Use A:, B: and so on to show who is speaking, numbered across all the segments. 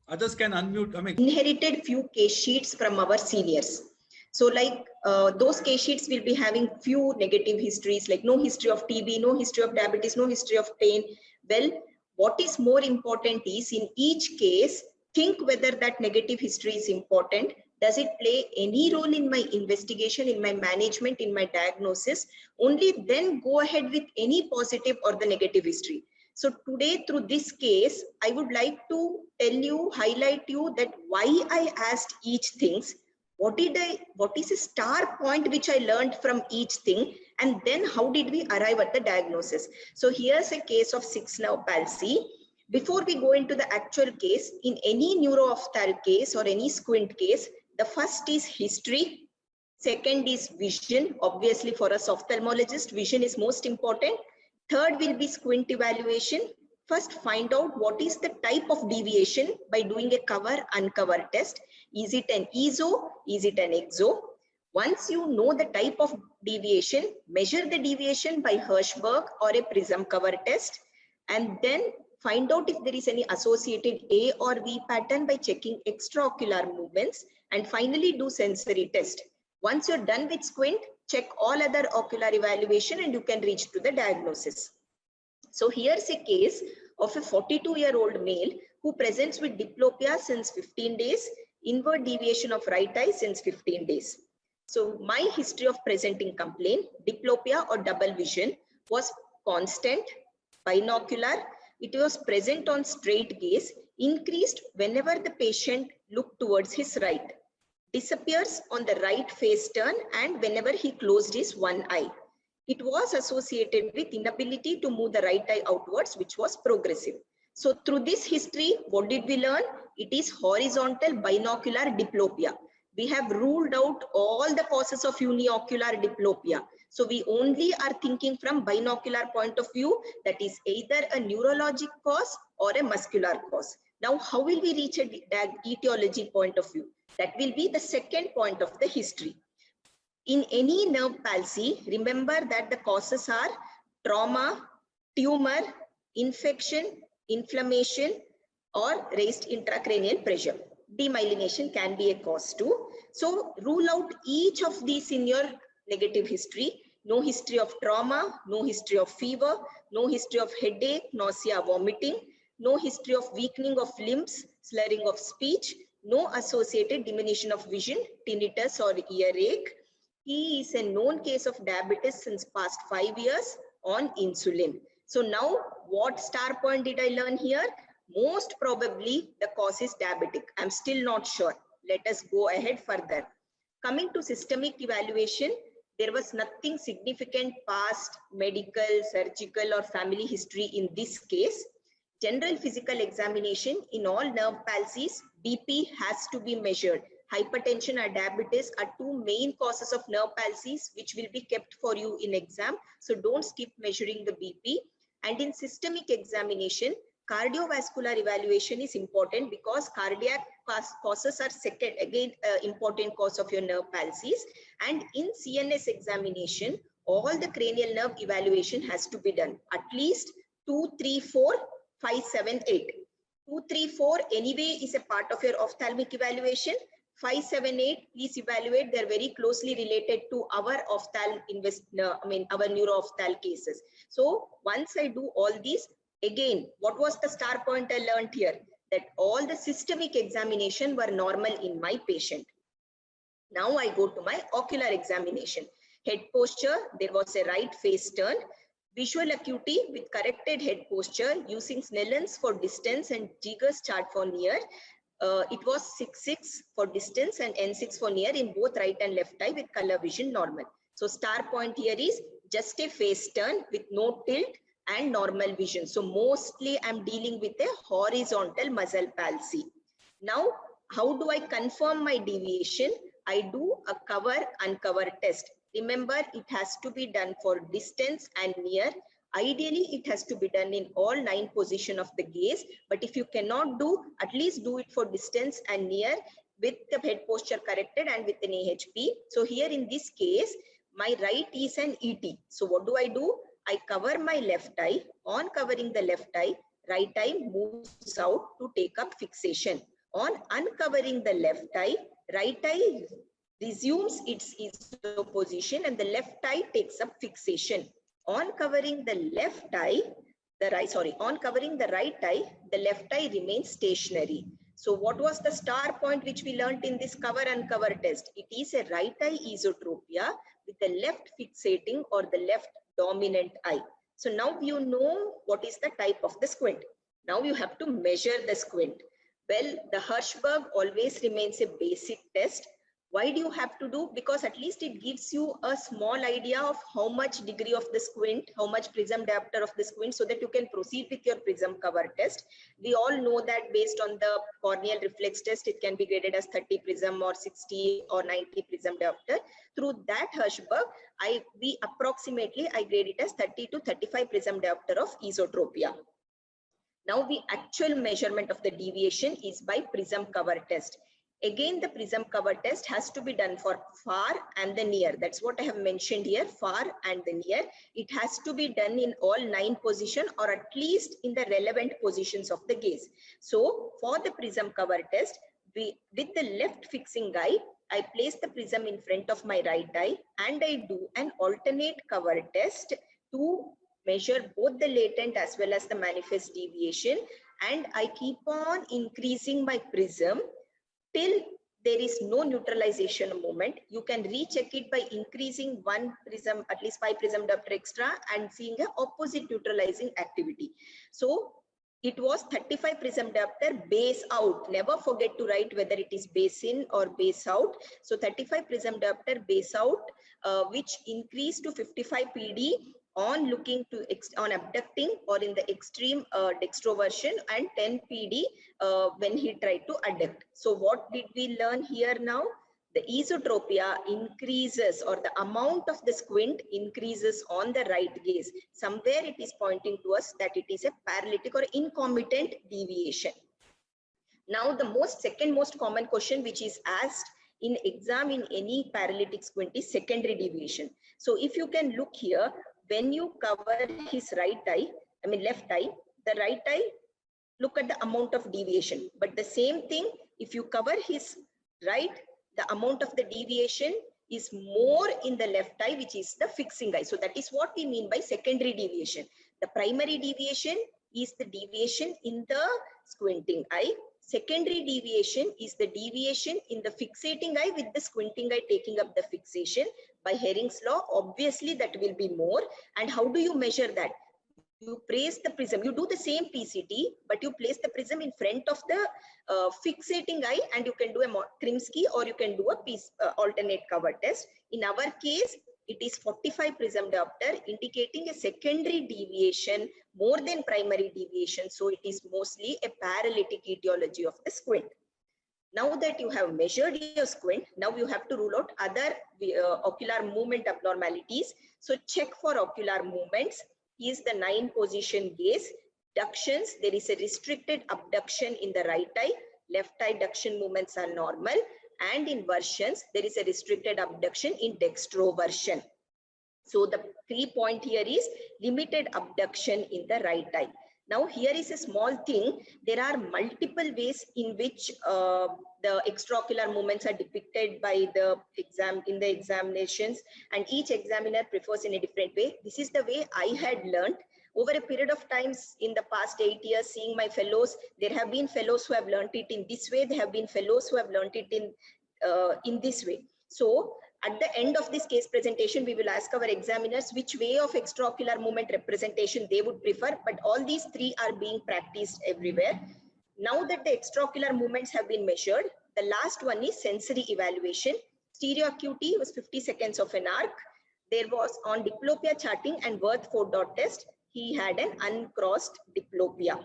A: Others can unmute. I mean,
B: inherited few case sheets from our seniors. So like those case sheets will be having few negative histories, like no history of TB, no history of diabetes, no history of pain. Well, what is more important is in each case, think whether that negative history is important. Does it play any role in my investigation, in my management, in my diagnosis? Only then go ahead with any positive or the negative history. So today through this case, I would like to tell you, highlight you that why I asked each things, what is a star point which I learned from each thing, and then how did we arrive at the diagnosis. So here's a case of 6-nerve palsy. Before we go into the actual case, in any neuro-ophthalmic case or any squint case, the first is history, second is vision. Obviously for us ophthalmologist, vision is most important. Third will be squint evaluation. First, find out what is the type of deviation by doing a cover-uncover test. Is it an ESO? Is it an EXO? Once you know the type of deviation, measure the deviation by Hirschberg or a prism cover test, and then find out if there is any associated A or V pattern by checking extraocular movements, and finally do sensory test. Once you're done with squint, check all other ocular evaluation and you can reach to the diagnosis. So here's a case of a 42-year-old male who presents with diplopia since 15 days, inward deviation of right eye since 15 days. So my history of presenting complaint, diplopia or double vision, was constant, binocular. It was present on straight gaze, increased whenever the patient looked towards his right, disappears on the right face turn and whenever he closed his one eye. It was associated with inability to move the right eye outwards, which was progressive. So through this history, what did we learn? It is horizontal binocular diplopia. We have ruled out all the causes of uniocular diplopia. So we only are thinking from binocular point of view, that is either a neurologic cause or a muscular cause. Now, how will we reach a etiology point of view? That will be the second point of the history. In any nerve palsy, remember that the causes are trauma, tumor, infection, inflammation, or raised intracranial pressure. Demyelination can be a cause too. So rule out each of these in your negative history. No history of trauma, no history of fever, no history of headache, nausea, vomiting, no history of weakening of limbs, slurring of speech, no associated diminution of vision, tinnitus or earache. He is a known case of diabetes since past 5 years on insulin. So now what star point did I learn here? Most probably the cause is diabetic. I'm still not sure. Let us go ahead further. Coming to systemic evaluation, there was nothing significant past medical, surgical or family history in this case. General physical examination in all nerve palsies, BP has to be measured. Hypertension or diabetes are two main causes of nerve palsies which will be kept for you in exam. So don't skip measuring the BP. And in systemic examination, cardiovascular evaluation is important because cardiac causes are second, again, important cause of your nerve palsies. And in CNS examination, all the cranial nerve evaluation has to be done. At least 2, 3, 4, 5, 7, 8. 2, 3, 4 anyway is a part of your ophthalmic evaluation. 5, 7, 8, please evaluate. They're very closely related to our our neuro-ophthalmic cases. So once I do all these, again, what was the star point I learned here? That all the systemic examination were normal in my patient. Now I go to my ocular examination. Head posture, there was a right face turn. Visual acuity with corrected head posture using Snellen's for distance and Jiger's chart for near. It was 6-6 for distance and N6 for near in both right and left eye with color vision normal. So star point here is just a face turn with no tilt and normal vision. So mostly I'm dealing with a horizontal muscle palsy. Now, how do I confirm my deviation? I do a cover-uncover test. Remember, it has to be done for distance and near. Ideally, it has to be done in all 9 positions of the gaze. But if you cannot do, at least do it for distance and near with the head posture corrected and with an AHP. So here in this case, my right is an ET. So what do? I cover my left eye. On covering the left eye, right eye moves out to take up fixation. On uncovering the left eye, right eye resumes its ISO position and the left eye takes up fixation. On covering the left eye, on covering the right eye, the left eye remains stationary. So what was the star point which we learned in this cover uncover test? It is a right eye esotropia with the left fixating or the left dominant eye. So now you know what is the type of the squint. Now you have to measure the squint. Well, the Hirschberg always remains a basic test. Why do you have to do? Because at least it gives you a small idea of how much degree of the squint, how much prism diopter of the squint, so that you can proceed with your prism cover test. We all know that based on the corneal reflex test, it can be graded as 30 prism or 60 or 90 prism diopter. Through that Hirschberg, I grade it as 30 to 35 prism diopter of esotropia. Now the actual measurement of the deviation is by prism cover test. Again, the prism cover test has to be done for far and the near. That's what I have mentioned here, far and the near. It has to be done in all 9 positions or at least in the relevant positions of the gaze. So for the prism cover test, with the left fixing eye, I place the prism in front of my right eye and I do an alternate cover test to measure both the latent as well as the manifest deviation, and I keep on increasing my prism till there is no neutralization moment. You can recheck it by increasing one prism, at least 5 prism diopter extra, and seeing a opposite neutralizing activity. So it was 35 prism diopter base out. Never forget to write whether it is base in or base out. So 35 prism diopter base out, which increased to 55 PD on looking to on abducting or in the extreme dextroversion, and 10 PD when he tried to adduct. So what did we learn here now? The esotropia increases, or the amount of the squint increases on the right gaze. Somewhere it is pointing to us that it is a paralytic or incomitant deviation. Now the second most common question which is asked in exam in any paralytic squint is secondary deviation. So if you can look here, when you cover his left eye, the right eye, look at the amount of deviation. But the same thing, if you cover his right, the amount of the deviation is more in the left eye, which is the fixing eye. So that is what we mean by secondary deviation. The primary deviation is the deviation in the squinting eye. Secondary deviation is the deviation in the fixating eye with the squinting eye taking up the fixation. By Hering's law, obviously that will be more. And how do you measure that? You place the prism, you do the same PCT, but you place the prism in front of the fixating eye, and you can do a Krimsky or you can do a alternate cover test. In our case, it is 45 prism diopter, indicating a secondary deviation more than primary deviation. So it is mostly a paralytic etiology of the squint. Now that you have measured your squint, now you have to rule out other ocular movement abnormalities. So check for ocular movements. Is the 9 position gaze. Ductions, there is a restricted abduction in the right eye. Left eye duction movements are normal. And in versions, there is a restricted abduction in dextroversion. So the key point here is limited abduction in the right eye. Now here is a small thing. There are multiple ways in which the extraocular movements are depicted by the examinations, and each examiner prefers in a different way. This is the way I had learned. Over a period of times in the past 8 years, seeing my fellows, there have been fellows who have learned it in this way. There have been fellows who have learned it in this way. So at the end of this case presentation, we will ask our examiners which way of extraocular movement representation they would prefer, but all these 3 are being practiced everywhere. Now that the extraocular movements have been measured, the last one is sensory evaluation. Stereo acuity was 50 seconds of an arc. There was on diplopia charting and Worth 4-dot test, he had an uncrossed diplopia.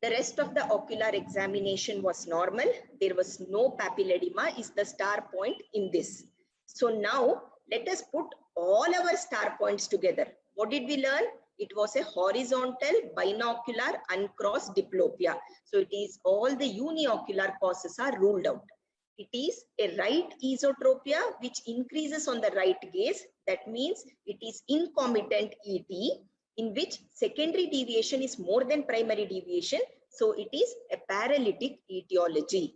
B: The rest of the ocular examination was normal. There was no papilledema is the star point in this. So now let us put all our star points together. What did we learn? It was a horizontal binocular uncrossed diplopia. So it is all the uniocular causes are ruled out. It is a right esotropia which increases on the right gaze. That means it is incomitant ET. in which secondary deviation is more than primary deviation. So it is a paralytic etiology.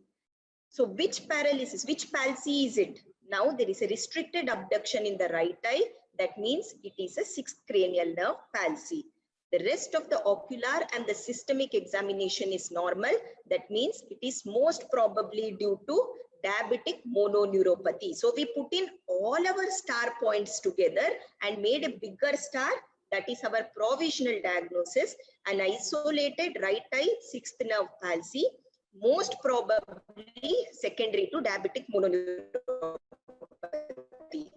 B: So which paralysis, which palsy is it? Now there is a restricted abduction in the right eye. That means it is a sixth cranial nerve palsy. The rest of the ocular and the systemic examination is normal. That means it is most probably due to diabetic mononeuropathy. So we put in all our star points together and made a bigger star. That is our provisional diagnosis. An isolated right eye sixth nerve palsy, most probably secondary to diabetic mononeuropathy.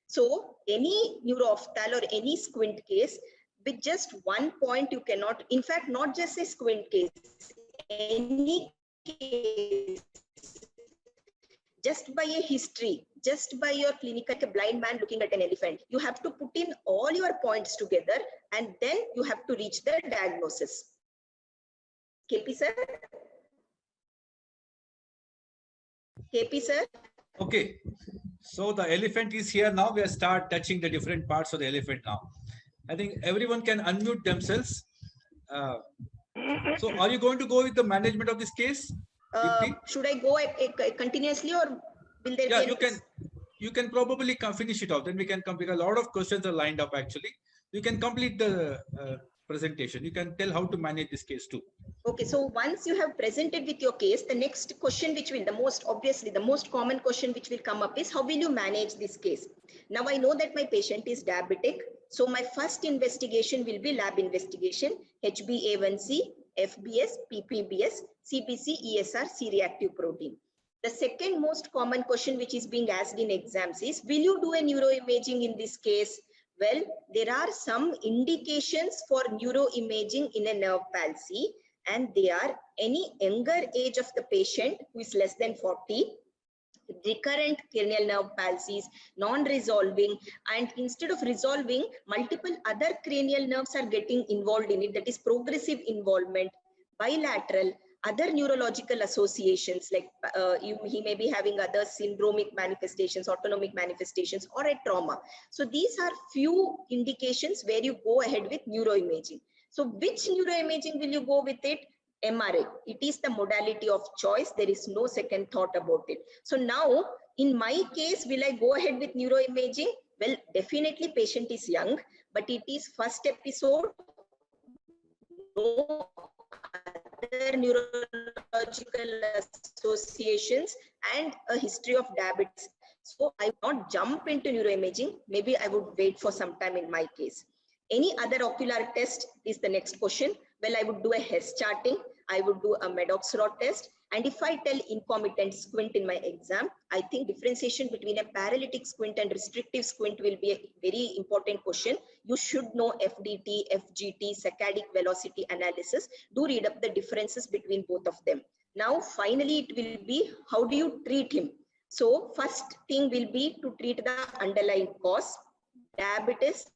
B: So any neurophthal or any squint case, with just 1 point you cannot, in fact, not just a squint case, any case, just by a history, just by your clinical, like a blind man looking at an elephant, you have to put in all your points together and then you have to reach the diagnosis. KP sir? KP sir?
A: Okay. So the elephant is here now. We start touching the different parts of the elephant now. I think everyone can unmute themselves. So are you going to go with the management of this case?
B: Should I go continuously or will there be
A: you can probably finish it off. Then we can complete. A lot of questions are lined up actually. You can complete the presentation. You can tell how to manage this case too.
B: Okay, so once you have presented with your case, the next question which will, the most common question which will come up is, how will you manage this case? Now I know that my patient is diabetic. So my first investigation will be lab investigation, HbA1c, FBS, PPBS, CBC, ESR, C-reactive protein. The second most common question which is being asked in exams is, will you do a neuroimaging in this case? Well, there are some indications for neuroimaging in a nerve palsy, and they are any younger age of the patient who is less than 40, recurrent cranial nerve palsies, non-resolving, and instead of resolving, multiple other cranial nerves are getting involved in it, that is progressive involvement, bilateral, other neurological associations, like he may be having other syndromic manifestations, autonomic manifestations, or a trauma. So these are few indications where you go ahead with neuroimaging. So which neuroimaging will you go with it? MRI. It is the modality of choice. There is no second thought about it. So now, in my case, will I go ahead with neuroimaging? Well, definitely patient is young, but it is first episode, no other neurological associations, and a history of diabetes. So I would not jump into neuroimaging. Maybe I would wait for some time in my case. Any other ocular test is the next question. Well, I would do a Hess charting. I would do a Maddox rod test. And if I tell concomitant squint in my exam, I think differentiation between a paralytic squint and restrictive squint will be a very important question. You should know FDT, FGT, saccadic velocity analysis. Do read up the differences between both of them. Now, finally, it will be, how do you treat him? So first thing will be to treat the underlying cause, diabetes,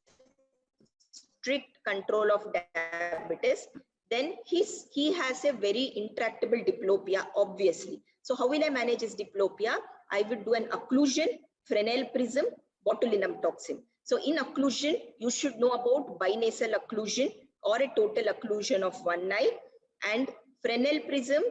B: strict control of diabetes. Then he has a very intractable diplopia, obviously. So how will I manage his diplopia? I would do an occlusion, Fresnel prism, botulinum toxin. So in occlusion, you should know about binasal occlusion or a total occlusion of one eye. And Fresnel prism,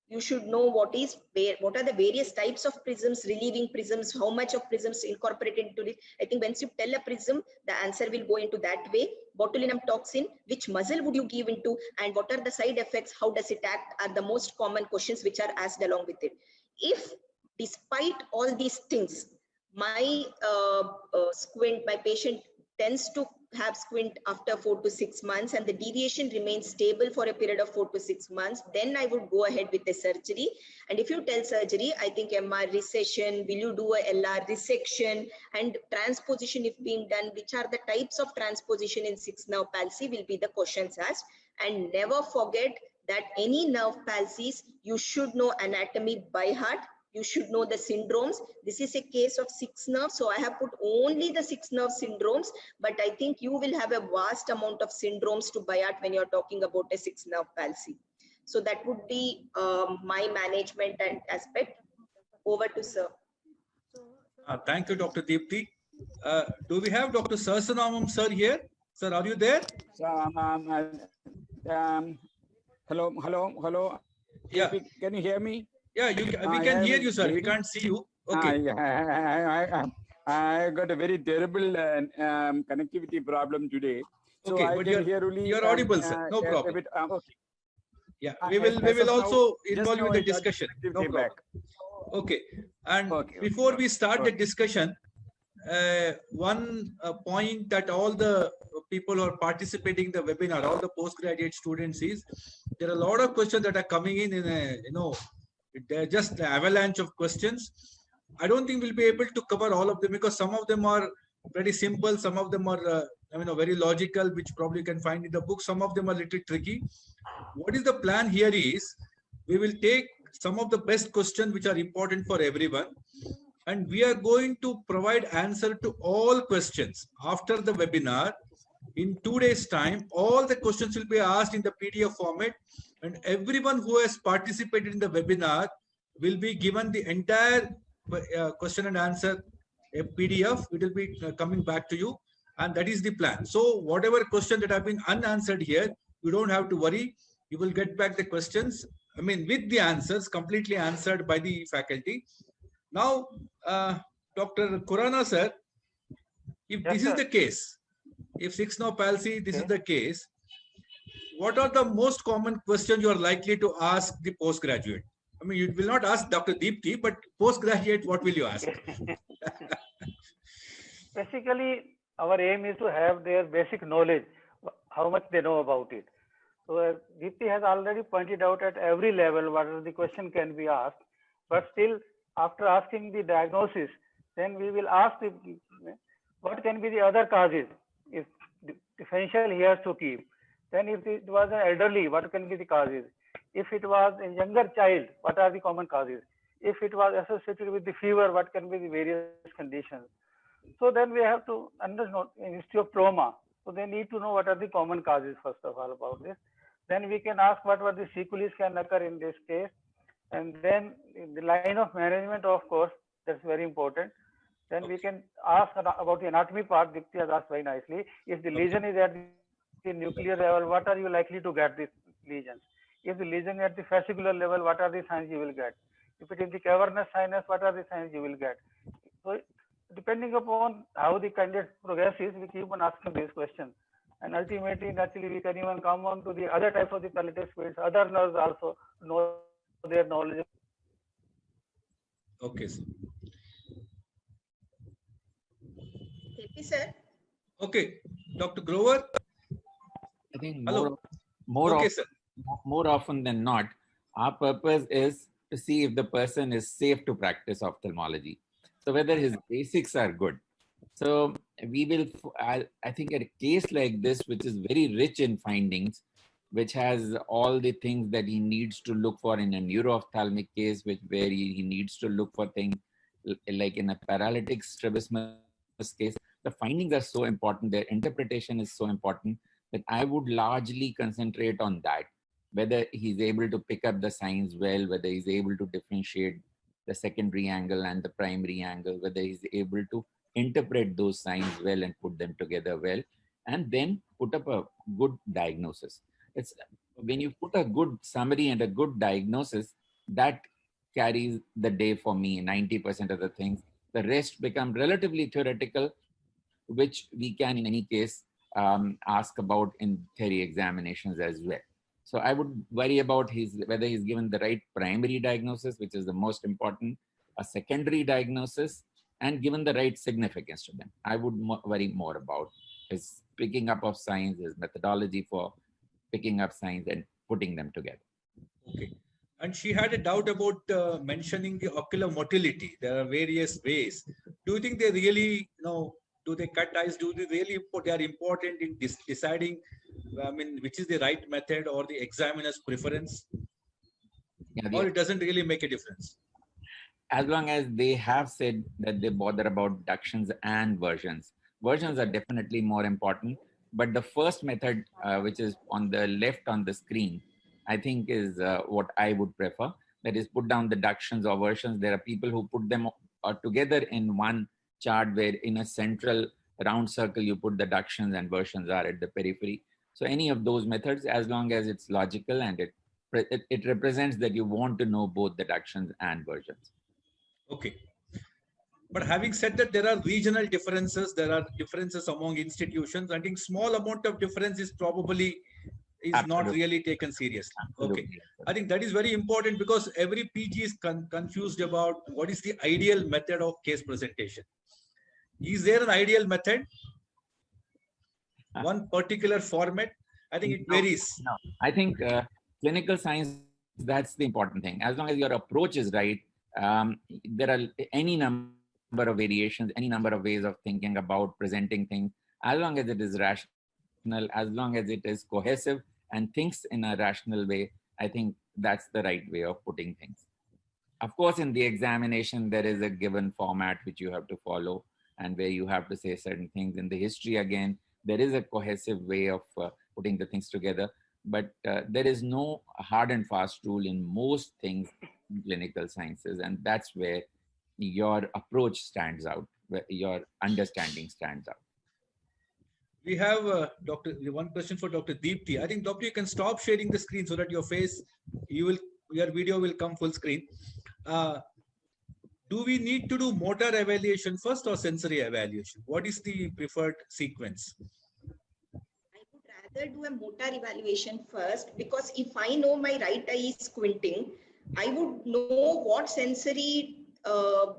B: you should know what are the various types of prisms, relieving prisms, how much of prisms incorporated into it. I think once you tell a prism, the answer will go into that way. Botulinum toxin, which muzzle would you give into, and what are the side effects, how does it act, are the most common questions which are asked along with it. If despite all these things, my squint, my patient tends to have squint after 4 to 6 months and the deviation remains stable for a period of 4 to 6 months, then I would go ahead with the surgery. And if you tell surgery, I think MR recession, will you do a LR resection, and transposition if being done, which are the types of transposition in sixth nerve palsy will be the questions asked. And never forget that any nerve palsies, you should know anatomy by heart. You should know the syndromes. This is a case of sixth nerve, so I have put only the sixth nerve syndromes, but I think you will have a vast amount of syndromes to by heart when you're talking about a sixth nerve palsy. So that would be my management and aspect. Over to sir.
A: Thank you, Dr. Deepti. Do we have Dr. Sahasranamam sir here? Sir, are you there?
C: So, hello.
A: Yeah.
C: Can you hear me?
A: Yeah, we can hear you, sir. We can't see you. Okay.
C: I got a very terrible connectivity problem today. So
A: Okay,
C: I
A: but
C: can hear only
A: you're audible, sir. No problem.
C: Okay.
A: Yeah, we will also involve you in the
C: I got
A: discussion. No
C: connectivity
A: problem.
C: back.
A: Okay. And
C: Okay,
A: before we start the
C: okay.
A: discussion, one point that all the people who are participating in the webinar, all the postgraduate students, is there are a lot of questions that are coming in a, they're just an avalanche of questions. I don't think we'll be able to cover all of them because some of them are very simple, some of them are very logical, which probably you can find in the book. Some of them are a little tricky. What is the plan here is we will take some of the best questions which are important for everyone, and we are going to provide answer to all questions after the webinar. In 2 days time, all the questions will be asked in the PDF format, and everyone who has participated in the webinar will be given the entire question and answer a PDF. It will be coming back to you, and that is the plan. So whatever question that have been unanswered here, you don't have to worry. You will get back the questions, with the answers completely answered by the faculty. Now, Dr. Khurana sir, if
D: Yes,
A: this
D: sir.
A: is the case, if 6 palsy, this is
D: Okay.
A: the case, what are the most common questions you are likely to ask the postgraduate? You will not ask Dr. Deepti, but postgraduate, what will you ask?
D: Basically, our aim is to have their basic knowledge, how much they know about it. So Deepti has already pointed out at every level what are the question can be asked, but still after asking the diagnosis, then we will ask what can be the other causes if differential he has to keep. Then if it was an elderly, what can be the causes? If it was a younger child, what are the common causes? If it was associated with the fever, what can be the various conditions? So then we have to understand in history of trauma. So they need to know what are the common causes first of all about this. Then we can ask what were the sequelae can occur in this case. And then in the line of management, of course, that's very important. Then we can ask about the anatomy part. Deepti has asked very nicely. If the lesion is at the nuclear level, what are you likely to get these lesions? If the lesion is at the fascicular level, what are the signs you will get? If it is the cavernous sinus, what are the signs you will get? So depending upon how the candidate progresses, we keep on asking these questions. And ultimately, naturally, we can even come on to the other types of the palliative fields. Other nurses also know their knowledge.
A: Okay, sir.
B: Happy, sir?
A: Okay, Dr. Grover.
E: I think
A: Hello.
E: more often than not, our purpose is to see if the person is safe to practice ophthalmology. So whether his basics are good. So we will, I think a case like this, which is very rich in findings, which has all the things that he needs to look for in a neuro-ophthalmic case, where he needs to look for things like in a paralytic strabismus case, the findings are so important, their interpretation is so important that I would largely concentrate on that, whether he's able to pick up the signs well, whether he's able to differentiate the secondary angle and the primary angle, whether he's able to interpret those signs well and put them together well, and then put up a good diagnosis. It's when you put a good summary and a good diagnosis, that carries the day for me, 90% of the things. The rest become relatively theoretical, which we can in any case ask about in theory examinations as well. So I would worry about whether he's given the right primary diagnosis, which is the most important, a secondary diagnosis, and given the right significance to them. I would worry more about his picking up of signs, his methodology for picking up signs and putting them together.
A: Okay. And she had a doubt about mentioning the ocular motility. There are various ways. Do you think they really, do they cut eyes? Do they really they are important in deciding, which is the right method or the examiner's preference?
E: Yeah,
A: or it doesn't really make a difference?
E: As long as they have said that they bother about ductions and versions. Versions are definitely more important, but the first method, which is on the left on the screen, I think is what I would prefer. That is, put down the ductions or versions. There are people who put them together in one chart where in a central round circle, you put the ductions and versions are at the periphery. So any of those methods, as long as it's logical and it represents that you want to know both the ductions and versions.
A: Okay. But having said that, there are regional differences. There are differences among institutions. I think small amount of difference is probably not
E: Absolutely.
A: really taken seriously. Okay.
E: Absolutely.
A: I think that is very important because every PG is confused about what is the ideal method of case presentation. Is there an ideal method? One particular format? I think it varies.
E: No, I think clinical science, that's the important thing. As long as your approach is right, there are any number of variations, any number of ways of thinking about presenting things. As long as it is rational, as long as it is cohesive and thinks in a rational way, I think that's the right way of putting things. Of course, in the examination, there is a given format which you have to follow and where you have to say certain things. In the history, again, there is a cohesive way of putting the things together, but there is no hard and fast rule in most things in clinical sciences, and that's where your approach stands out, where your understanding stands out.
A: We have one question for Dr. Deepti. I think, Doctor, you can stop sharing the screen so that your video will come full screen. Do we need to do motor evaluation first or sensory evaluation? What is the preferred sequence?
B: I would rather do a motor evaluation first, because if I know my right eye is squinting, I would know what sensory or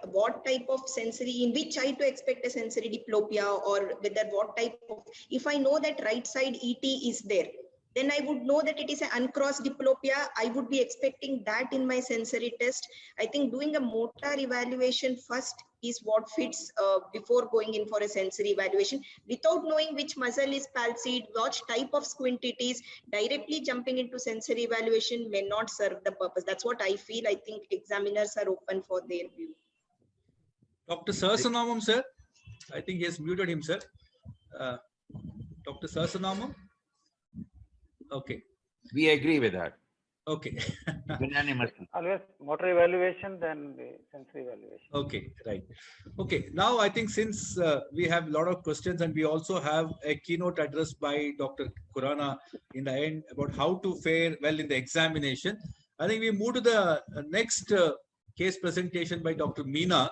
B: what type of sensory, in which eye to expect a sensory diplopia, or whether what type of, if I know that right side ET is there, then I would know that it is an uncrossed diplopia. I would be expecting that in my sensory test. I think doing a motor evaluation first is what fits before going in for a sensory evaluation. Without knowing which muscle is palsied, what type of squint it is, directly jumping into sensory evaluation may not serve the purpose. That's what I feel. I think examiners are open for their view.
A: Dr. Sarasanamam, sir. I think he has muted himself. Dr. Sarasanamam. Okay.
E: We agree with that.
A: Okay.
E: Unanimously.
D: Always motor evaluation, then the sensory evaluation.
A: Okay, right. Okay, now I think since we have a lot of questions and we also have a keynote address by Dr. Khurana in the end about how to fare well in the examination, I think we move to the next case presentation by Dr. Meena.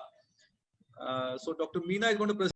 A: So Dr. Meena is going to present